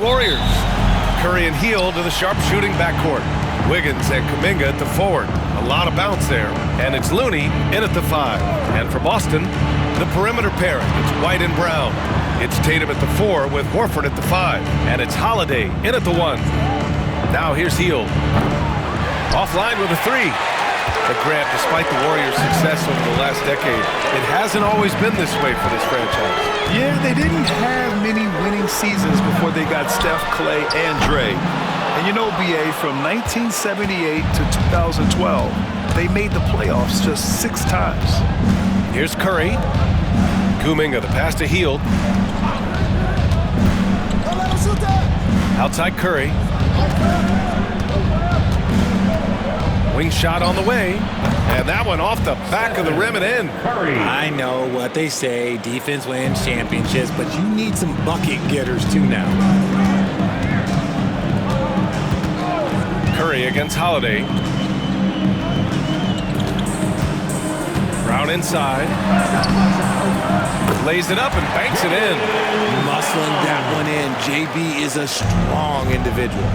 Warriors. Curry and Hield to the sharpshooting backcourt. Wiggins and Kuminga at the forward. A lot of bounce there. And it's Looney in at the 5. And for Boston, the perimeter pairing. It's White and Brown. It's Tatum at the 4 with Horford at the 5. And it's Holiday in at the 1. Now here's Hield. Offline with a 3. But Grant, despite the Warriors' success over the last decade, it hasn't always been this way for this franchise. Yeah, they didn't have many winning seasons before they got Steph, Clay, and Dre. And you know, BA, from 1978 to 2012, they made the playoffs just 6 times. Here's Curry. Kuminga, the pass to Hield. Outside Curry. Wing shot on the way, and that one off the back of the rim and in. I know what they say, defense wins championships, but you need some bucket getters too now. Curry against Holiday. Brown inside. Lays it up and banks it in. Muscling that one in. JB is a strong individual.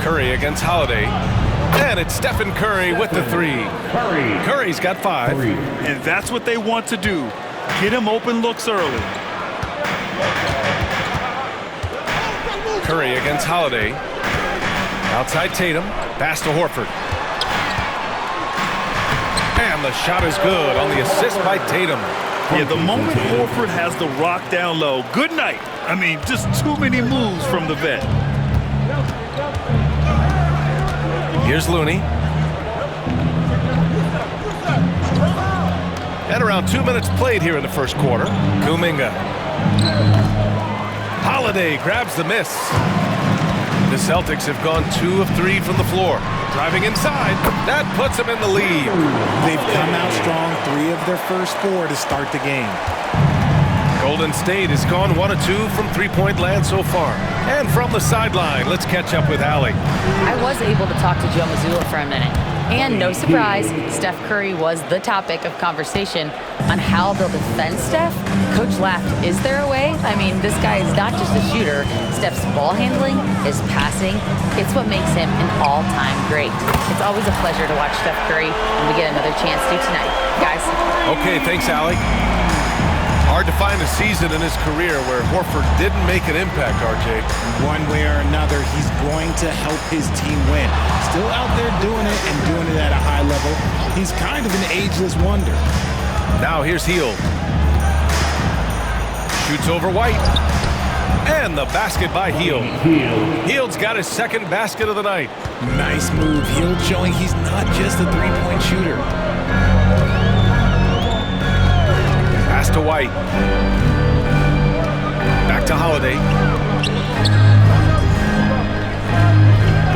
Curry against Holiday. And it's Stephen Curry with the 3. Curry's got 5. And that's what they want to do. Get him open looks early. Curry against Holiday. Outside Tatum. Pass to Horford. And the shot is good on the assist by Tatum. Yeah, the moment Horford has the rock down low, good night. I mean, just too many moves from the vet. Here's Looney. And around 2 minutes played here in the first quarter. Kuminga. Holiday grabs the miss. The Celtics have gone 2 of 3 from the floor. Driving inside. That puts them in the lead. They've come out strong 3 of their first 4 to start the game. Golden State has gone 1 of 2 from three-point land so far. And from the sideline, let's catch up with Allie. I was able to talk to Joe Mazzulla for a minute. And no surprise, Steph Curry was the topic of conversation on how they'll defend Steph. Coach laughed, is there a way? I mean, this guy is not just a shooter. Steph's ball handling, his passing, it's what makes him an all-time great. It's always a pleasure to watch Steph Curry, and we get another chance to tonight. Guys. Okay, thanks, Allie. Hard to find a season in his career where Horford didn't make an impact, RJ. One way or another, he's going to help his team win. Still out there doing it and doing it at a high level. He's kind of an ageless wonder. Now here's Hield. Shoots over White. And the basket by Hield. Hield's got his second basket of the night. Nice move. Hield showing he's not just a three-point shooter. Pass to White. Back to Holiday.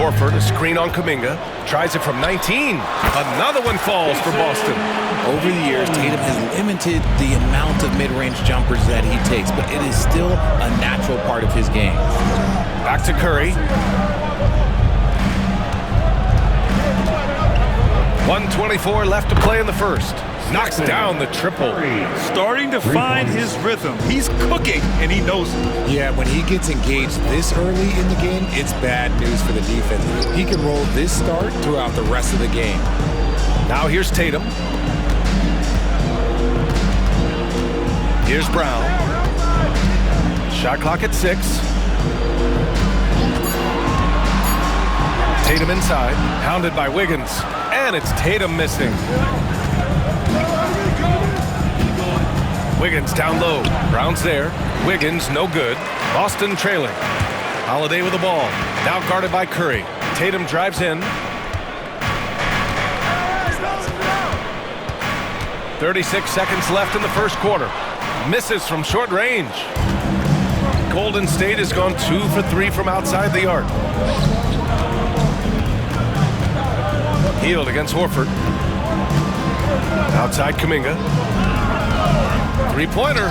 Horford, a screen on Kuminga. Tries it from 19. Another one falls for Boston. Over the years, Tatum has limited the amount of mid-range jumpers that he takes, but it is still a natural part of his game. Back to Curry. 1:24 left to play in the first. Knocks down the triple. Starting to find his rhythm. He's cooking, and he knows it. Yeah, when he gets engaged this early in the game, it's bad news for the defense. He can roll this start throughout the rest of the game. Now here's Tatum. Here's Brown. Shot clock at 6. Tatum inside, hounded by Wiggins. And it's Tatum missing. Wiggins down low. Brown's there. Wiggins no good. Boston trailing. Holiday with the ball. Now guarded by Curry. Tatum drives in. 36 seconds left in the first quarter. Misses from short range. Golden State has gone 2 for 3 from outside the arc. Hield against Horford. Outside Kuminga. Three-pointer.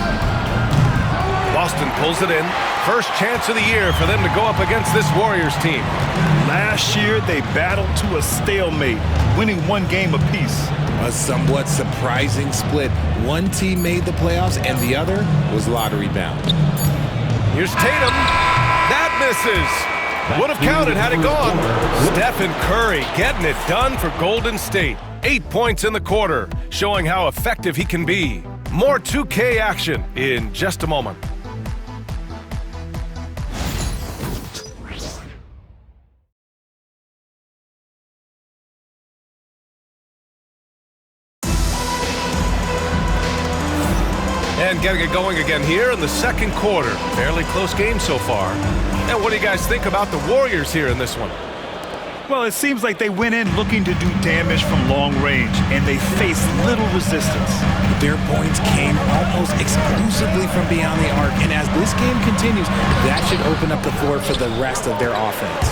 Boston pulls it in. First chance of the year for them to go up against this Warriors team. Last year, they battled to a stalemate, winning one game apiece. A somewhat surprising split. One team made the playoffs and the other was lottery bound. Here's Tatum. That misses. Would have counted had it gone. Stephen Curry getting it done for Golden State. 8 points in the quarter, showing how effective he can be. More 2K action in just a moment. And getting it going again here in the second quarter. Fairly close game so far. And what do you guys think about the Warriors here in this one? Well, it seems like they went in looking to do damage from long range, and they faced little resistance. Their points came almost exclusively from beyond the arc, and as this game continues, that should open up the floor for the rest of their offense.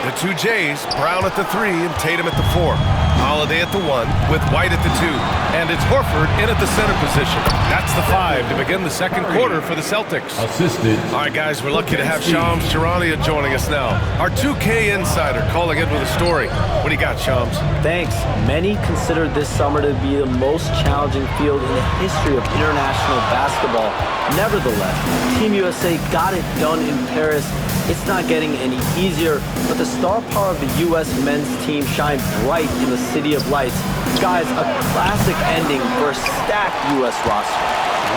The two Jays, Brown at the 3 and Tatum at the 4. Holiday at the 1 with White at the 2. And it's Horford in at the center position. That's the 5 to begin the second quarter for the Celtics. Assisted. All right, guys, we're lucky to have Shams Charania joining us now. Our 2K insider calling in with a story. What do you got, Shams? Thanks. Many consider this summer to be the most challenging field in the history of international basketball. Nevertheless, Team USA got it done in Paris. It's not getting any easier, but the star power of the U.S. men's team shined bright in the City of Lights. Guys, a classic ending for a stacked U.S. roster.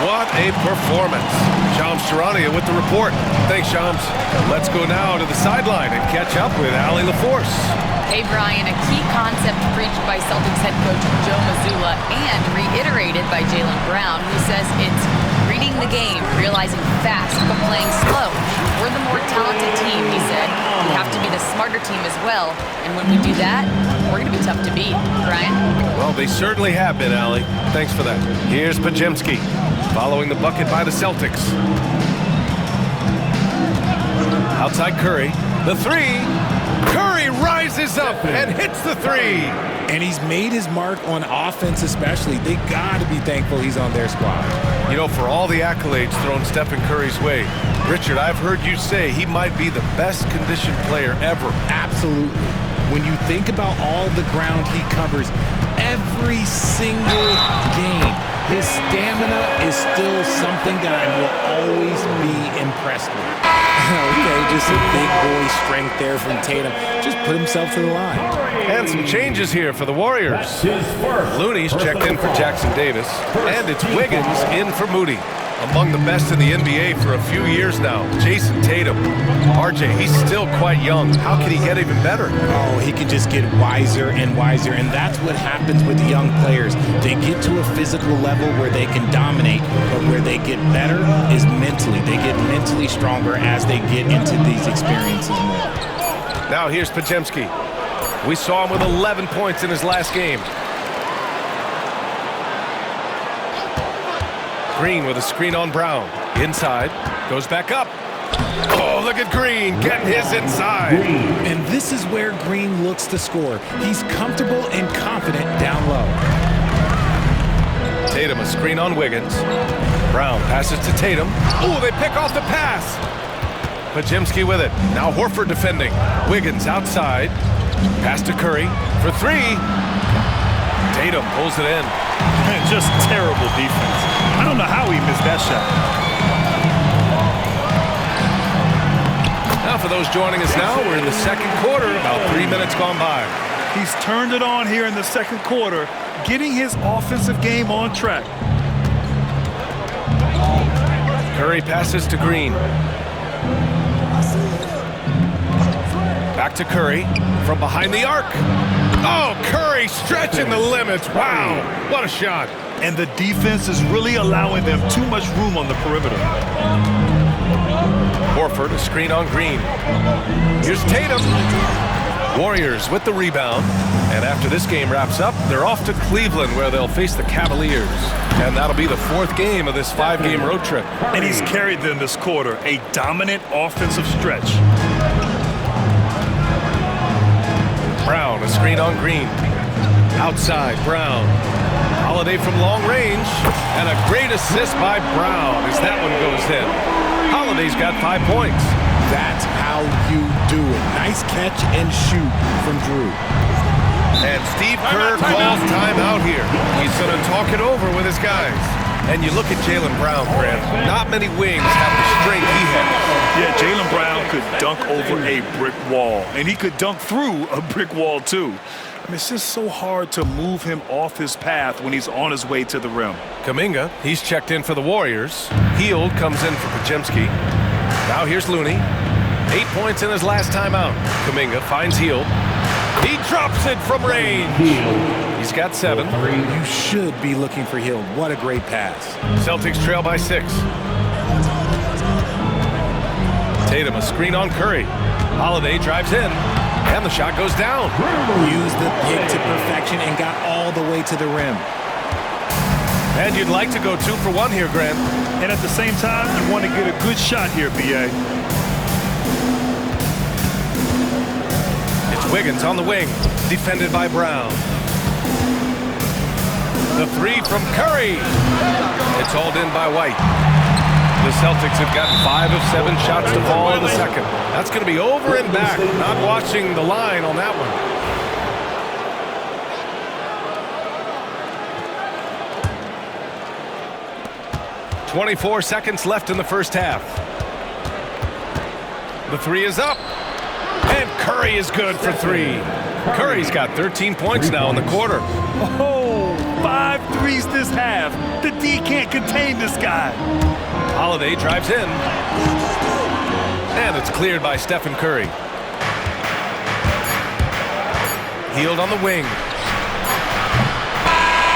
What a performance. Shams Charania with the report. Thanks, Shams. Let's go now to the sideline and catch up with Allie LaForce. Hey, Brian, a key concept preached by Celtics head coach Joe Mazzulla and reiterated by Jaylen Brown, who says it's reading the game, realizing fast, but playing slow. We're the more talented team, he said. We have to be the smarter team as well. And when we do that, we're going to be tough to beat. Brian? Well, they certainly have been, Allie. Thanks for that. Here's Pajemski following the bucket by the Celtics. Outside Curry. The 3. Curry rises up and hits the 3. And he's made his mark on offense especially. They got to be thankful he's on their squad. You know, for all the accolades thrown Stephen Curry's way, Richard, I've heard you say he might be the best conditioned player ever. Absolutely. When you think about all the ground he covers every single game, his stamina is still something that I will always be impressed with. Okay, just a big boy strength there from Tatum. Just put himself to the line. And some changes here for the Warriors. Looney's checked in for Jackson Davis, and it's Wiggins in for Moody. Among the best in the NBA for a few years now, Jason Tatum. RJ, he's still quite young. How can he get even better? Oh, he can just get wiser and wiser, and that's what happens with young players. They get to a physical level where they can dominate, but where they get better is mentally. They get mentally stronger as they get into these experiences more. Now here's Pajemski. We saw him with 11 points in his last game. Green with a screen on Brown. Inside. Goes back up. Oh, look at Green getting his inside. And this is where Green looks to score. He's comfortable and confident down low. Tatum a screen on Wiggins. Brown passes to Tatum. Oh, they pick off the pass. Pajemski with it. Now Horford defending. Wiggins outside. Pass to Curry for 3. Tatum pulls it in. Just terrible defense. I don't know how he missed that shot. Now for those joining us now, we're in the second quarter, about 3 minutes gone by. He's turned it on here in the second quarter, getting his offensive game on track. Curry passes to Green. Back to Curry from behind the arc. Oh, Curry stretching the limits. Wow, what a shot. And the defense is really allowing them too much room on the perimeter. Horford, a screen on Green. Here's Tatum. Warriors with the rebound. And after this game wraps up, they're off to Cleveland where they'll face the Cavaliers. And that'll be the 4th game of this 5-game road trip. And he's carried them this quarter, a dominant offensive stretch. Brown, a screen on Green. Outside, Brown. Holiday from long range. And a great assist by Brown as that one goes in. Holiday's got 5 points. That's how you do it. Nice catch and shoot from Drew. And Steve Kerr calls timeout here. He's going to talk it over with his guys. And you look at Jaylen Brown, Grant. Not many wings have the strength he has. Yeah, Jaylen Brown could dunk over a brick wall, and he could dunk through a brick wall, too. I mean, it's just so hard to move him off his path when he's on his way to the rim. Kuminga, he's checked in for the Warriors. Hield comes in for Podziemski. Now here's Looney. 8 points in his last timeout. Kuminga finds Hield. He drops it from range. He's got 7. You should be looking for Hield. What a great pass. Celtics trail by 6. Tatum a screen on Curry. Holiday drives in, and the shot goes down. Used the pick to perfection and got all the way to the rim. And you'd like to go 2 for 1 here, Grant. And at the same time, you want to get a good shot here, B.A. It's Wiggins on the wing, defended by Brown. The 3 from Curry. It's hauled in by White. The Celtics have gotten 5 of 7 shots to fall in the second. That's going to be over and back. Not watching the line on that one. .24 seconds left in the first half. The 3 is up. And Curry is good for 3. Curry's got 13 points now in the quarter. Oh, 5 threes this half. The D can't contain this guy. Holiday drives in. And it's cleared by Stephen Curry. Hield on the wing.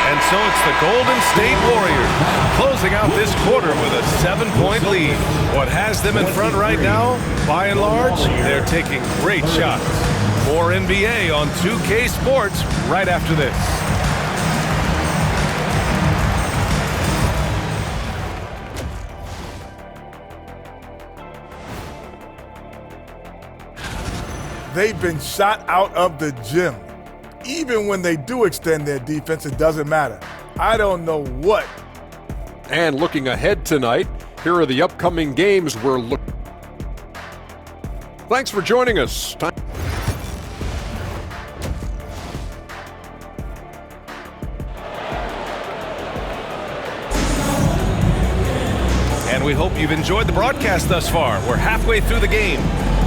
And so it's the Golden State Warriors closing out this quarter with a 7-point lead. What has them in front right now, by and large, they're taking great shots. More NBA on 2K Sports right after this. They've been shot out of the gym. Even when they do extend their defense, it doesn't matter. I don't know what. And looking ahead tonight, here are the upcoming games we're looking. Thanks for joining us. And we hope you've enjoyed the broadcast thus far. We're halfway through the game.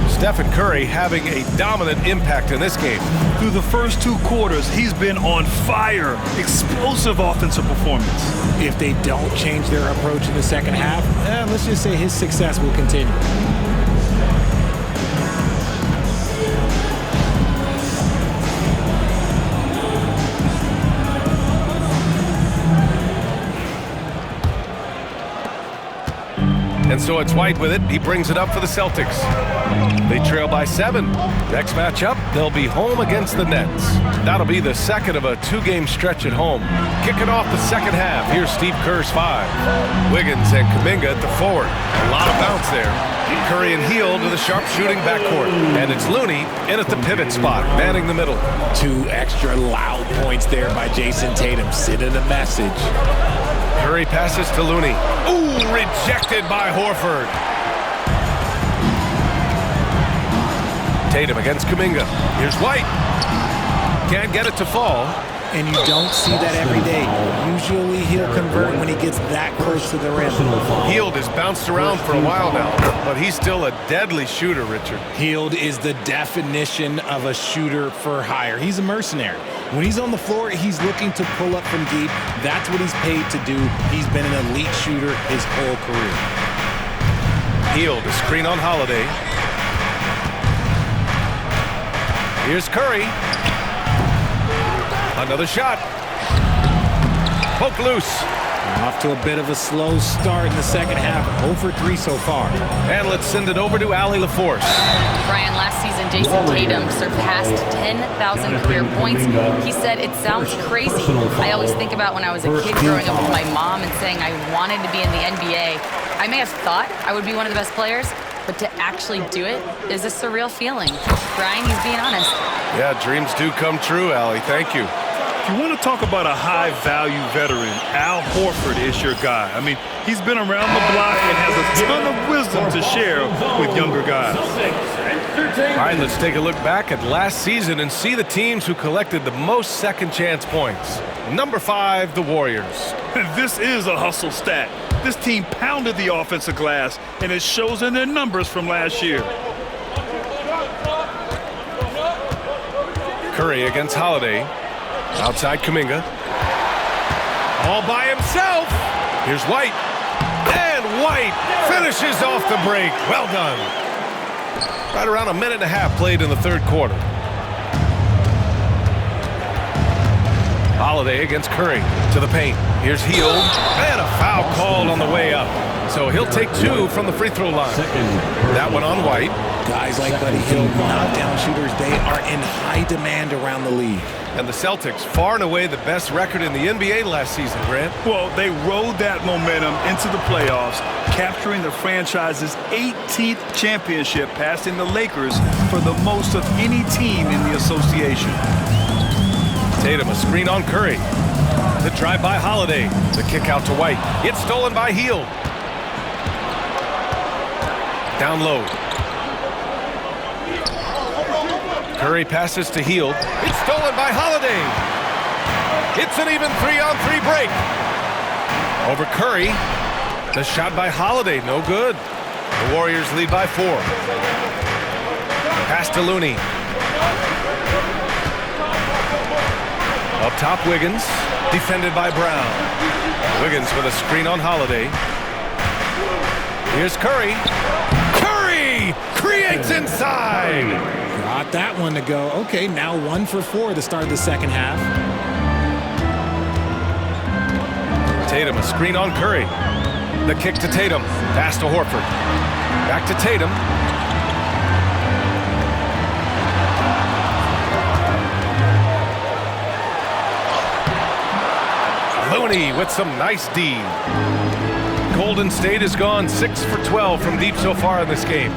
Stephen Curry having a dominant impact in this game. Through the first 2 quarters, he's been on fire. Explosive offensive performance. If they don't change their approach in the second half, let's just say his success will continue. And so it's White with it. He brings it up for the Celtics. They trail by 7. Next matchup, they'll be home against the Nets. That'll be the second of a 2-game stretch at home. Kicking off the second half, here's Steve Kerr's 5. Wiggins and Kuminga at the forward. A lot of bounce there. Curry and Hield to the sharp-shooting backcourt. And it's Looney in at the pivot spot, manning the middle. 2 extra loud points there by Jason Tatum, sending a message. Curry passes to Looney. Ooh, rejected by Horford. Tatum against Kuminga. Here's White. Can't get it to fall. And you don't see that every day. Usually he'll convert when he gets that close to the rim. Hield has bounced around for a while now, but he's still a deadly shooter, Richard. Hield is the definition of a shooter for hire. He's a mercenary. When he's on the floor, he's looking to pull up from deep. That's what he's paid to do. He's been an elite shooter his whole career. Hield, a screen on Holiday. Here's Curry. Another shot. Poke loose. Off to a bit of a slow start in the second half. 0 for 3 so far. And let's send it over to Allie LaForce. Brian, last season, Jason Tatum surpassed 10,000 career points. He said, it sounds crazy. I always think about when I was a kid growing up with my mom and saying I wanted to be in the NBA. I may have thought I would be one of the best players, but to actually do it is a surreal feeling. Brian, he's being honest. Yeah, dreams do come true, Allie. Thank you. If you want to talk about a high-value veteran, Al Horford is your guy. I mean, he's been around the block and has a ton of wisdom to share with younger guys. All right, let's take a look back at last season and see the teams who collected the most second chance points. Number 5, the Warriors. This is a hustle stat. This team pounded the offensive glass, and it shows in their numbers from last year. Curry against Holiday. Outside Kuminga. All by himself. Here's White. And White finishes off the break. Well done. Right around a minute and a half played in the third quarter. Holiday against Curry to the paint. Here's Hield. And a foul called on the way up. So he'll take 2 from the free throw line. That one on White. Guys like Buddy Hield, knockdown shooters, they are in high demand around the league. And the Celtics, far and away the best record in the NBA last season, Grant. Well, they rode that momentum into the playoffs, capturing the franchise's 18th championship, passing the Lakers for the most of any team in the association. Tatum, a screen on Curry. The drive by Holiday. The kick out to White. It's stolen by Hield. Down low. Curry passes to Hield. It's stolen by Holiday. It's an even 3-on-3 break. Over Curry. The shot by Holiday, no good. The Warriors lead by 4. Pass to Looney. Up top, Wiggins. Defended by Brown. Wiggins with a screen on Holiday. Here's Curry. Curry creates inside. Got that one to go. Okay, now 1 for 4 to start the second half. Tatum, a screen on Curry. The kick to Tatum. Pass to Horford. Back to Tatum. Looney with some nice D. Golden State has gone 6 for 12 from deep so far in this game.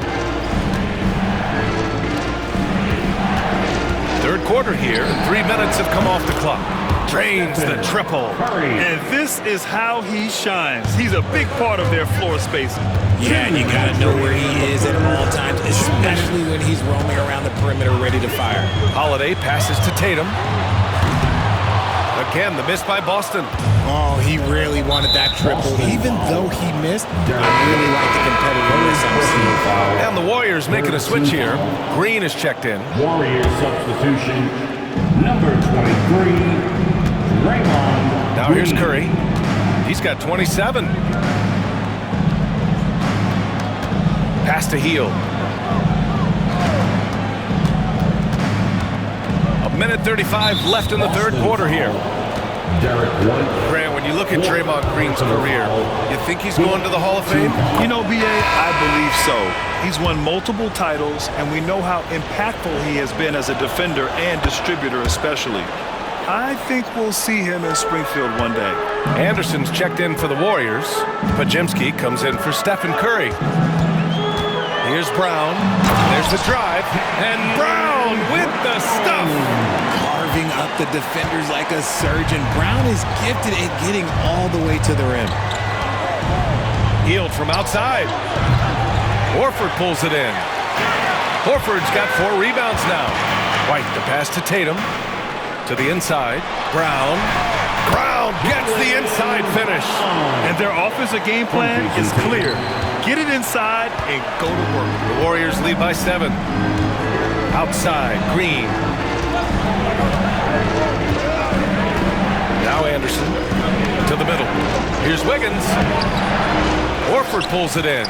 Third quarter here. 3 minutes have come off the clock. Drains the triple. And this is how he shines. He's a big part of their floor spacing. Yeah, and you got to know where he is at all times, especially when he's roaming around the perimeter ready to fire. Holiday passes to Tatum. Again, the miss by Boston. Oh, he really wanted that triple. Even though he missed, I really like the competitiveness I'm seeing. And the Warriors making a switch here. Green is checked in. Warriors substitution, number 23, Draymond. Now here's Curry. He's got 27. Pass to Hield. A minute 35 left in the third quarter here. Grant, when you look at Draymond Green's career, you think he's going to the Hall of Fame? You know, B.A., I believe so. He's won multiple titles, and we know how impactful he has been as a defender and distributor especially. I think we'll see him in Springfield one day. Anderson's checked in for the Warriors. Pajemski comes in for Stephen Curry. Here's Brown. There's the drive. And Brown with the stuff. Carving up the defenders like a surgeon. Brown is gifted at getting all the way to the rim. Hield from outside. Horford pulls it in. Horford's got 4 rebounds now. White the pass to Tatum. To the inside. Brown. Brown gets the inside finish. And their offensive game plan is clear. Get it inside and go to work. The Warriors lead by 7. Outside, Green. Now Anderson to the middle. Here's Wiggins. Horford pulls it in.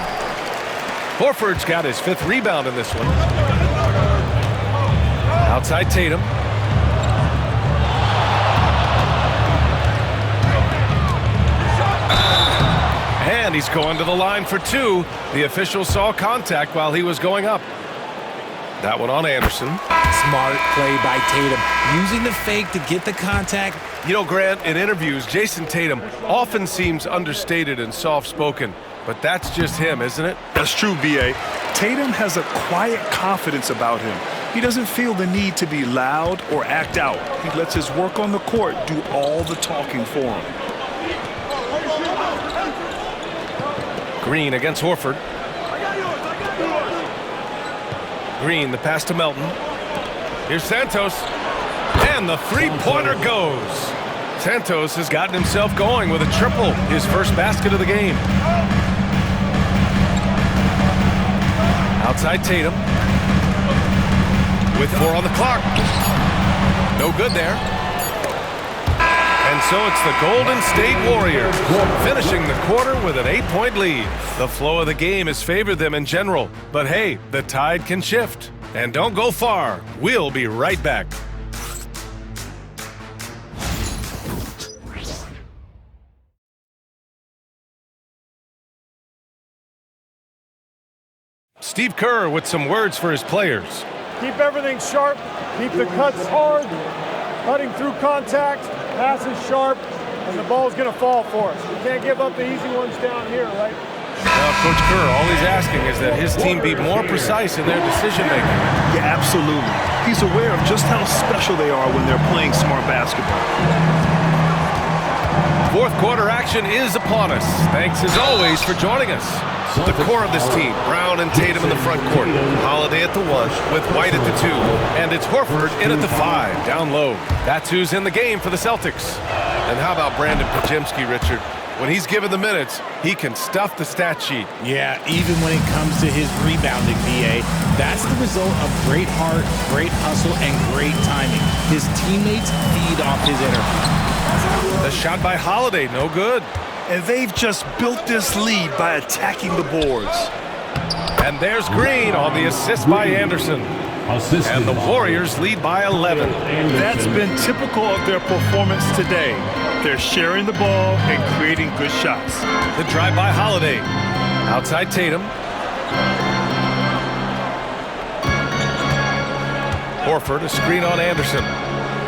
Horford's got his 5th rebound in this one. Outside Tatum. And he's going to the line for 2. The official saw contact while he was going up. That one on Anderson. Smart play by Tatum. Using the fake to get the contact. You know, Grant, in interviews, Jason Tatum often seems understated and soft-spoken. But that's just him, isn't it? That's true, B.A. Tatum has a quiet confidence about him. He doesn't feel the need to be loud or act out. He lets his work on the court do all the talking for him. Green against Horford. Green, the pass to Melton. Here's Santos. And the three-pointer goes. Santos has gotten himself going with a triple, his first basket of the game. Outside Tatum. With 4 on the clock. No good there. And so it's the Golden State Warriors finishing the quarter with an 8-point lead. The flow of the game has favored them in general. But hey, the tide can shift. And don't go far. We'll be right back. Steve Kerr with some words for his players. Keep everything sharp, keep the cuts hard, cutting through contact, passes sharp, and the ball's going to fall for us. We can't give up the easy ones down here, right? Now, Coach Kerr, all he's asking is that his team be more precise in their decision-making. Yeah, absolutely. He's aware of just how special they are when they're playing smart basketball. Fourth quarter action is upon us. Thanks, as always, for joining us. The core of this team, Brown and Tatum in the front court, Holiday at the 1, with White at the 2, and it's Horford in at the 5, down low. That's who's in the game for the Celtics. And how about Brandon Pajemski, Richard? When he's given the minutes, he can stuff the stat sheet. Yeah, even when it comes to his rebounding, BA, that's the result of great heart, great hustle, and great timing. His teammates feed off his energy. The shot by Holiday, no good. And they've just built this lead by attacking the boards. And there's Green on the assist by Anderson. And the Warriors lead by 11. That's been typical of their performance today. They're sharing the ball and creating good shots. The drive by Holiday. Outside Tatum. Horford, a screen on Anderson.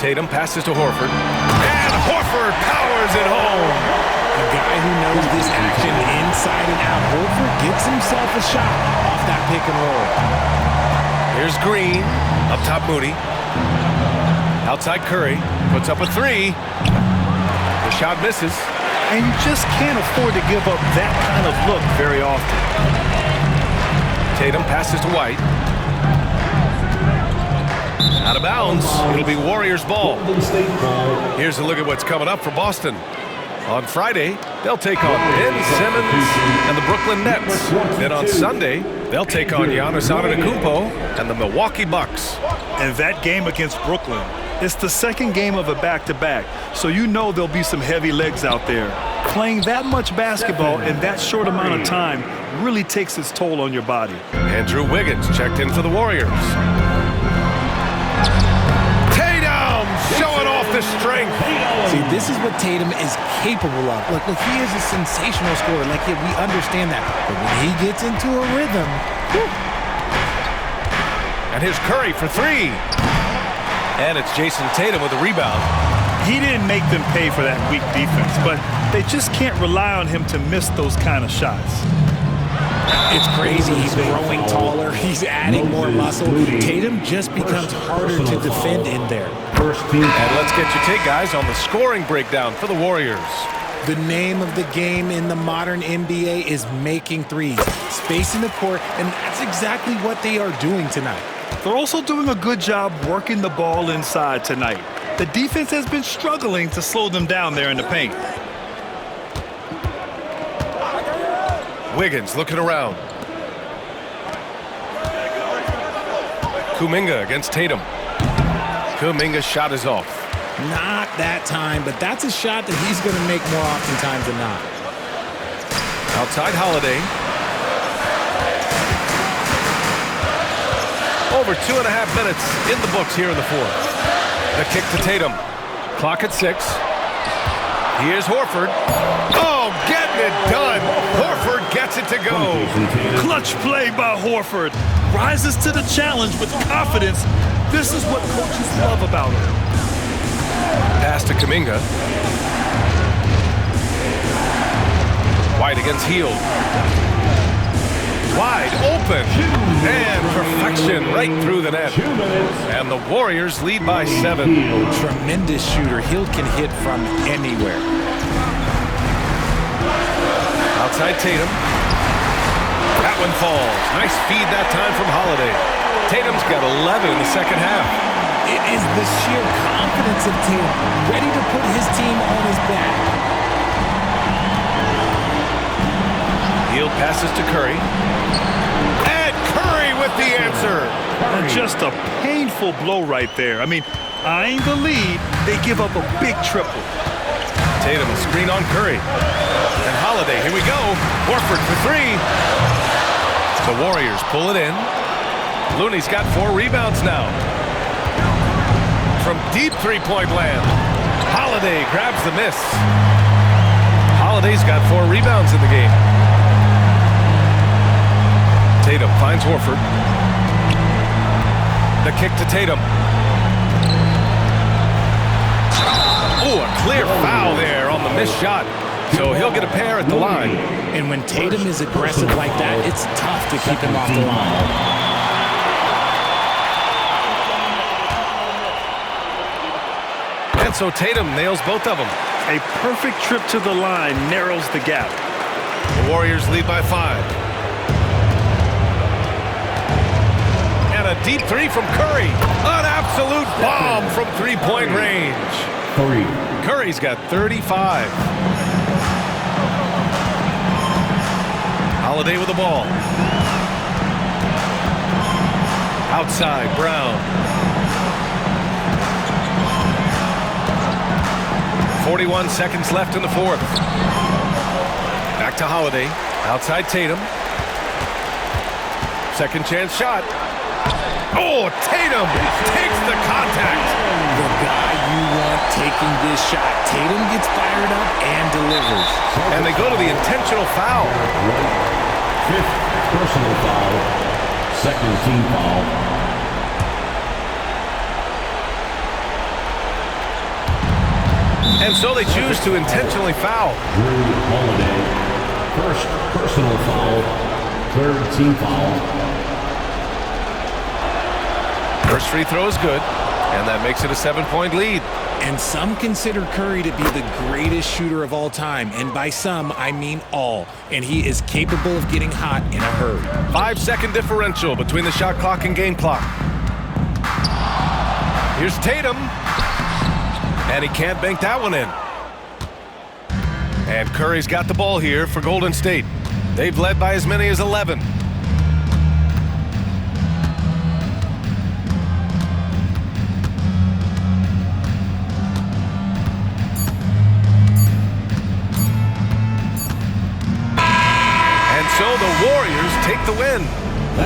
Tatum passes to Horford. And Horford powers it home. A guy who knows this action inside and out. Horford gets himself a shot off that pick and roll. Here's Green. Up top, Moody. Outside Curry. Puts up a 3. The shot misses. And you just can't afford to give up that kind of look very often. Tatum passes to White. Out of bounds. It'll be Warriors ball. Here's a look at what's coming up for Boston. On Friday, they'll take on Ben Simmons and the Brooklyn Nets. Then on Sunday, they'll take on Giannis Antetokounmpo and the Milwaukee Bucks. And that game against Brooklyn, it's the second game of a back-to-back, so you know there'll be some heavy legs out there. Playing that much basketball in that short amount of time really takes its toll on your body. Andrew Wiggins checked in for the Warriors. Tatum showing off the strength. See, this is what Tatum is capable of. Look, he is a sensational scorer. Like, yeah, we understand that. But when he gets into a rhythm, whew. And here's Curry for 3. And it's Jason Tatum with a rebound. He didn't make them pay for that weak defense, but they just can't rely on him to miss those kind of shots. It's crazy. He's growing taller. He's adding more muscle. Tatum just becomes harder to defend in there. And let's get your take, guys, on the scoring breakdown for the Warriors. The name of the game in the modern NBA is making threes, spacing the court, and that's exactly what they are doing tonight. They're also doing a good job working the ball inside tonight. The defense has been struggling to slow them down there in the paint. Wiggins looking around. Kuminga against Tatum. Kuminga's shot is off. Not that time, but that's a shot that he's going to make more oftentimes than not. Outside Holiday. Over 2.5 minutes in the books here in the fourth. The kick to Tatum. Clock at 6. Here's Horford. Oh, getting it done. Horford gets it to go. Clutch play by Horford. Rises to the challenge with confidence. This is what coaches love about him. Pass to Kuminga. White against Hield. Wide open. And perfection right through the net. And the Warriors lead by 7. Tremendous shooter. Hield can hit from anywhere. Outside Tatum. That one falls. Nice feed that time from Holiday. Tatum's got 11 in the second half. It is the sheer confidence of Tatum, ready to put his team on his back. Hield passes to Curry. And Curry with the answer. And just a painful blow right there. I mean, eyeing the lead, they give up a big triple. Tatum screen on Curry. And Holiday, here we go. Horford for three. The Warriors pull it in. Looney's got 4 rebounds now. From deep three-point land. Holiday grabs the miss. Holiday's got 4 rebounds in the game. Tatum finds Horford. The kick to Tatum. Oh, a clear foul there on the missed shot. So he'll get a pair at the line. And when Tatum is aggressive like that, it's tough to keep him off the line. And so Tatum nails both of them. A perfect trip to the line narrows the gap. The Warriors lead by 5. And a deep three from Curry. An absolute bomb from three-point range. Curry's got 35. Holiday with the ball. Outside, Brown. 41 seconds left in the fourth. Back to Holiday. Outside Tatum. Second chance shot. Oh, Tatum takes the contact. The guy you want taking this shot. Tatum gets fired up and delivers. And they go to the intentional foul. 5th personal foul. 2nd team foul. And so they choose to intentionally foul. Holiday. 1st personal foul. 3rd team foul. First free throw is good, and that makes it a 7-point lead. And some consider Curry to be the greatest shooter of all time. And by some, I mean all. And he is capable of getting hot in a hurry. 5-second differential between the shot clock and game clock. Here's Tatum. And he can't bank that one in. And Curry's got the ball here for Golden State. They've led by as many as 11. So the Warriors take the win.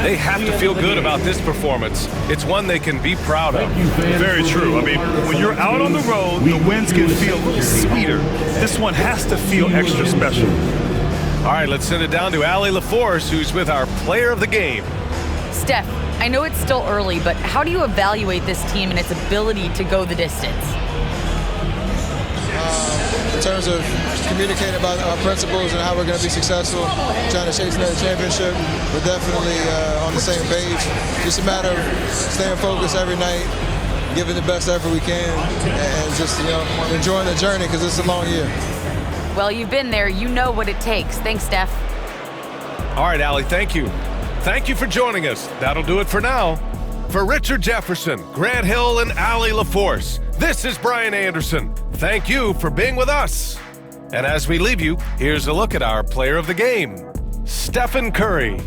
They have to feel good about this performance. It's one they can be proud of. Very true. I mean, when you're out on the road, the wins can feel a little sweeter. This one has to feel extra special. All right, let's send it down to Allie LaForce, who's with our player of the game. Steph, I know it's still early, but how do you evaluate this team and its ability to go the distance? In terms of communicating about our principles and how we're going to be successful, trying to chase another championship, we're definitely on the same page. Just a matter of staying focused every night, giving the best effort we can, and just enjoying the journey because it's a long year. Well, you've been there. You know what it takes. Thanks, Steph. All right, Allie, thank you. Thank you for joining us. That'll do it for now. For Richard Jefferson, Grant Hill, and Allie LaForce, this is Brian Anderson. Thank you for being with us. And as we leave you, here's a look at our player of the game, Stephen Curry.